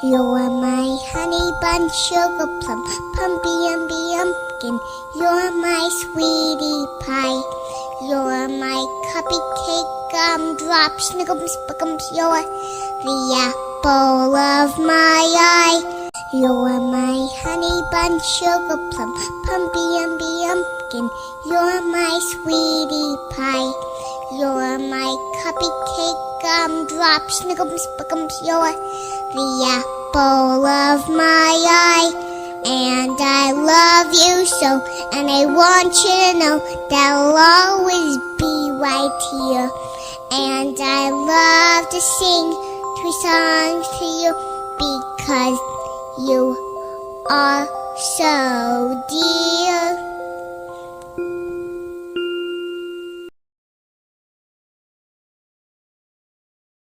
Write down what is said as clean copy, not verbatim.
You're my honey bun, sugar plum, pumpy umby umpkin. You're my sweetie pie. You're my cupcake gumdrop, snickums, spickums. You're the apple of my eye. You're my honey bun, sugar plum, pumpy umby umpkin. You're my sweetie pie. You're my cupcake gumdrop, snickums, spickums. You're the apple of my eye. And I love you so, and I want you to know that I'll always be right here. And I love to sing 2 songs to you because you are so dear.